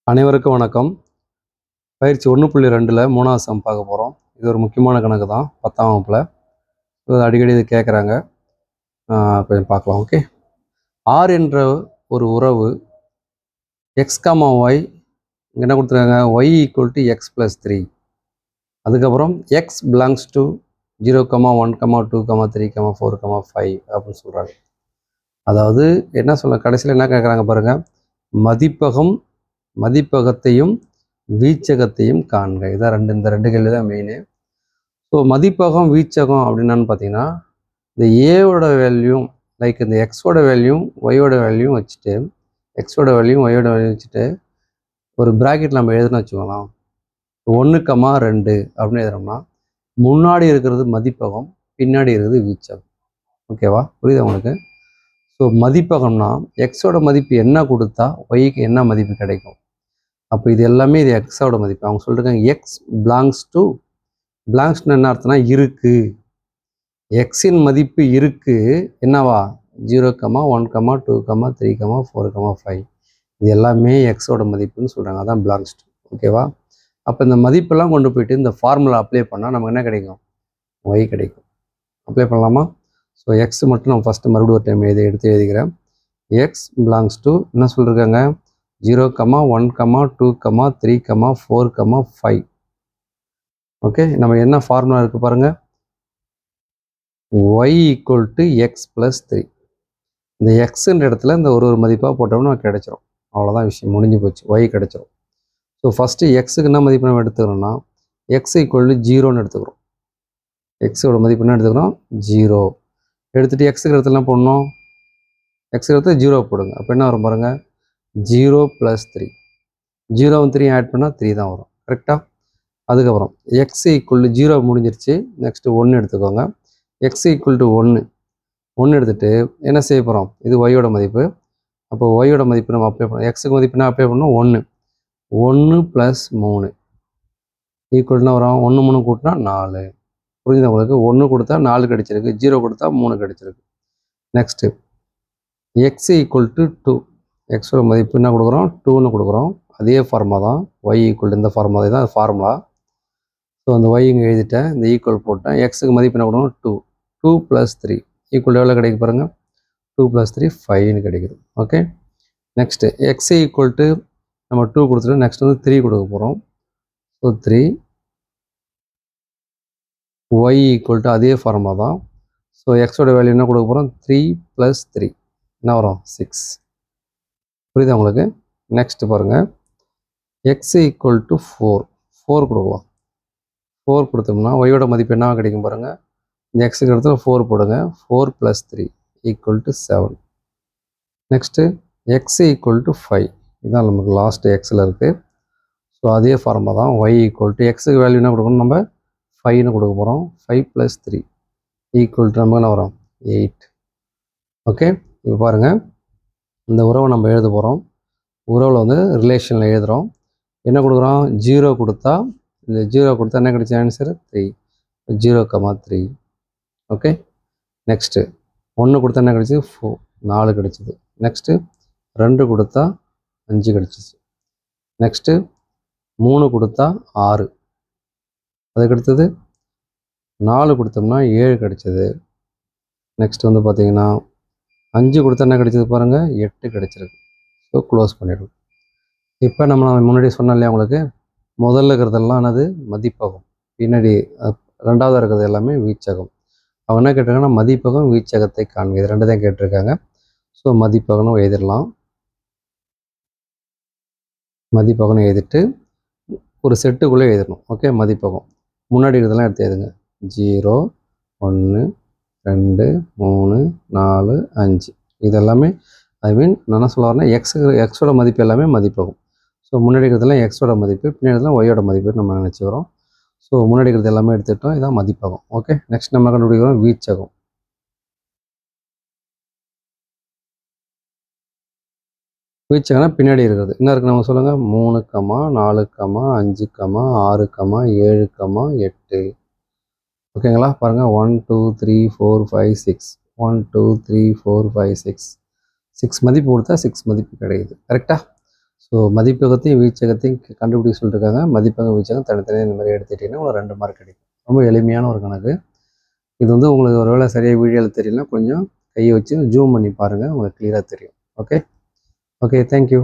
அனைவருக்கும் வணக்கம். பயிற்சி 1.2ல் 3வது சம் பார்க்க போகிறோம். இது ஒரு முக்கியமான கணக்கு தான் 10ஆம் வகுப்பில். இது அடிக்கடி இது கேட்குறாங்க. கொஞ்சம் பார்க்கலாம். ஓகே. ஆர் என்ற ஒரு உறவு எக்ஸ் காமா ஒய் என்ன கொடுத்துருக்காங்க, Y equal to X plus 3. அதுக்கப்புறம் எக்ஸ் பிலாங்ஸ் டு 0, 1, 2, 3, 4, 5 அப்படின்னு சொல்கிறாங்க. அதாவது என்ன சொல்ல, கடைசியில் என்ன கேட்குறாங்க பாருங்கள், மதிப்பகத்தையும் வீச்சகத்தையும் காண்க. இதான் இந்த ரெண்டு கேள்வி தான் மெயின். ஸோ மதிப்பகம் வீச்சகம் அப்படின்னான்னு பார்த்தீங்கன்னா, இந்த ஏவோட வேல்யூ லைக் இந்த எக்ஸோட வேல்யூ ஒய்யோட வேல்யூ வச்சுட்டு ஒரு ப்ராக்கெட் நம்ம எழுதுன்னு வச்சுக்கலாம். 1, 2 அப்படின்னு எழுதுறோம்னா முன்னாடி இருக்கிறது மதிப்பகம், பின்னாடி இருக்கிறது வீச்சகம். ஓகேவா, புரியுது உங்களுக்கு? ஸோ மதிப்பகம்னா எக்ஸோட மதிப்பு என்ன கொடுத்தா ஒய்க்கு என்ன மதிப்பு கிடைக்கும். அப்போ இது எல்லாமே இது எக்ஸோட மதிப்பு. அவங்க சொல்லியிருக்காங்க எக்ஸ் பிலாங்ஸ்னு என்ன அர்த்தம்னா இருக்கு. எக்ஸின் மதிப்பு இருக்கு என்னவா, 0, 1, 2, 3, 4, 5. இது எல்லாமே எக்ஸோட மதிப்புன்னு சொல்கிறாங்க. அதான் பிலாங்ஸ் டு. ஓகேவா. அப்போ இந்த மதிப்பெல்லாம் கொண்டு போயிட்டு இந்த ஃபார்முலா அப்ளை பண்ணால் நமக்கு என்ன கிடைக்கும், ஒய் கிடைக்கும். அப்ளை பண்ணலாமா? ஸோ எக்ஸ் மட்டும் நம்ம ஃபஸ்ட்டு மறுபடியும் ஒரு டைம் எடுத்து எழுதிக்கிறேன். எக்ஸ் பிலாங்ஸ் டு என்ன சொல்லியிருக்காங்க, 0, 1, 2, 3, 4, 5. ஓகே. நம்ம என்ன ஃபார்முலா இருக்குது பாருங்கள், y equal to X plus 3. இந்த எக்ஸுன்ற இடத்துல இந்த ஒரு மதிப்பாக போட்டோம்னா கிடைச்சிரும். அவ்வளோதான் விஷயம், முடிஞ்சு போச்சு. y கிடைச்சிரும். ஸோ ஃபஸ்ட்டு எக்ஸுக்கு என்ன மதிப்பு நம்ம எடுத்துக்கிறோம்னா, எக்ஸ் ஈக்குவல் டு 0ன்னு எடுத்துக்கிறோம். எக்ஸோட மதிப்பு என்ன எடுத்துக்கிறோம், 0 எடுத்துகிட்டு எக்ஸுக்கு இடத்துல என்ன போடணும், எக்ஸுக்கு இடத்துல 0 போடுங்க. அப்போ என்ன வரும் பாருங்கள், 0 + 3. 0 3 ஆட் பண்ணால் 3 தான் வரும். கரெக்டாக. அதுக்கப்புறம் எக்ஸ் ஈக்குவல் டு 0 முடிஞ்சிருச்சு. நெக்ஸ்ட்டு 1 எடுத்துக்கோங்க. எக்ஸ் ஈக்குவல் டு 1 எடுத்துகிட்டு என்ன செய்ய போகிறோம், இது ஒய்யோட மதிப்பு. அப்போ ஒய்யோட மதிப்பு நம்ம அப்ளை பண்ணோம். எக்ஸுக்கு மதிப்புனா அப்ளை பண்ணணும் 1 + 3 ஈக்குவல்னா வரும் 1 3 கூட்டினா 4. புரியுது உங்களுக்கு? 1 கொடுத்தா 4 கிடச்சிருக்கு, 0 கொடுத்தா 3 கிடச்சிருக்கு. Next X equal to 2. எக்ஸோட மதிப்பு என்ன கொடுக்குறோம், 2ன்னு கொடுக்குறோம். அதே ஃபார்முலா தான், ஒய் ஈக்குவல் இந்த ஃபார்முலா தான் ஃபார்முலா. ஸோ அந்த ஒய் இங்கே எழுதிட்டேன், இந்த ஈக்குவல் போட்டேன். எக்ஸுக்கு மதிப்பு என்ன கொடுக்கணும், 2 + 3 ஈக்குவல் எவ்வளோ கிடைக்கு பாருங்கள், 2 + 3 5ன்னு கிடைக்குது. Okay. Next X equal to நம்ம 2 கொடுத்துட்டு நெக்ஸ்ட் வந்து 3 கொடுக்க போகிறோம். ஸோ 3 ஒய் ஈக்குவல் டு அதே ஃபார்முலா தான். ஸோ எக்ஸோட வேல்யூ என்ன கொடுக்க போகிறோம், 3 + 3 என்ன வரும், 6. புரியுதா உங்களுக்கு? நெக்ஸ்ட் பாருங்கள், எக்ஸ் ஈக்குவல் டு 4 கொடுக்கலாம். 4 கொடுத்தோம்னா ஒய்யோட மதிப்பு என்ன கிடைக்கும் பாருங்கள், இந்த எக்ஸுக்கு இடத்துல 4 போடுங்க. 4 + 3 = 7. Next X equal to 5. இதுதான் நமக்கு லாஸ்ட்டு எக்ஸில் இருக்குது. ஸோ அதே ஃபார்முலா தான், ஒய் ஈக்குவல் டு எக்ஸுக்கு வேல்யூ என்ன கொடுக்கணும், நம்ம 5ன்னு கொடுக்க போகிறோம். 5 + 3 = நம்ம என்ன வரும், 8. ஓகே. இப்போ பாருங்கள், இந்த உறவை நம்ம எழுத போகிறோம். உறவில் வந்து ரிலேஷனில் எழுதுகிறோம். என்ன கொடுக்குறோம், 0 கொடுத்தா, இந்த 0 கொடுத்தா என்ன கிடைச்ச ஆன்சர் 3. 0, 3. ஓகே. நெக்ஸ்ட்டு 1 கொடுத்தா என்ன கிடைச்சிது, 4 கிடைச்சிது. நெக்ஸ்ட்டு 2 கொடுத்தா 5 கிடைச்சிச்சு. நெக்ஸ்ட்டு 3 கொடுத்தா 6. அதுக்கடுத்தது 4 கொடுத்தோம்னா 7 கிடைச்சிது. நெக்ஸ்ட் வந்து பார்த்தீங்கன்னா 5 கொடுத்தா என்ன கிடைச்சிது பாருங்கள், 8 கிடைச்சிருக்கு. ஸோ க்ளோஸ் பண்ணிடுவோம். இப்போ நம்ம முன்னாடி சொன்னோம் இல்லையா உங்களுக்கு, முதல்ல இருக்கிறதெல்லாம் என்னது மதிப்பகம், பின்னாடி ரெண்டாவது இருக்கிறது எல்லாமே வீச்சகம். அவங்க என்ன கேட்டிருக்காங்கன்னா மதிப்பகம் வீச்சகத்தை காண்க, இது 2 தான் கேட்டிருக்காங்க. ஸோ மதிப்பகம்னு எழுதிடலாம். மதிப்பகம்னு எழுதிட்டு ஒரு செட்டுக்குள்ளே எழுதணும். ஓகே. மதிப்பகம் முன்னாடி இருக்கிறதெல்லாம் எடுத்து எழுதுங்க. 0, 1, 2, 3, 4, 5 இதெல்லாமே நான் என்ன சொல்ல வரேன்னா எக்ஸோட மதிப்பு எல்லாமே மதிப்பகம். ஸோ முன்னாடி இருக்கிறதெல்லாம் எக்ஸோட மதிப்பு, பின்னாடி இருக்கிறதெல்லாம் ஒய்யோட மதிப்பு நம்ம நினச்சிக்கிறோம். ஸோ முன்னாடி இருக்கிறது எல்லாமே எடுத்துக்கிட்டோம். இதான் மதிப்பகம். ஓகே. நெக்ஸ்ட் நம்ம கண்டுபிடிக்கிறோம் வீச்சகம். வீச்சகம்னா பின்னாடி இருக்கிறது என்ன இருக்குது நம்ம சொல்லுங்கள், 3, 4, 5, 6, 7, 8. ஓகேங்களா. பாருங்கள், 1 2 3 4 5 6. 1 2 3 4 5 6 மதிப்பு கொடுத்தா 6 மதிப்பு கிடைக்குது. கரெக்டாக. ஸோ மதிப்பகத்தையும் வீச்சகத்தையும் கண்டுபிடிக்க சொல்லியிருக்காங்க. மதிப்பகம் வீச்சகம் தனித்தனியாக இந்த மாதிரி எடுத்துக்கிட்டிங்கன்னா உங்களுக்கு 2 மார்க் கிடைக்கும். ரொம்ப எளிமையான ஒரு கணக்கு. இது வந்து உங்களுக்கு ஒரு வேளை சரியாக வீடியோவில் தெரியலனா கொஞ்சம் கையை வச்சு ஜூம் பண்ணி பாருங்கள், உங்களுக்கு கிளியராக தெரியும். Okay, thank you.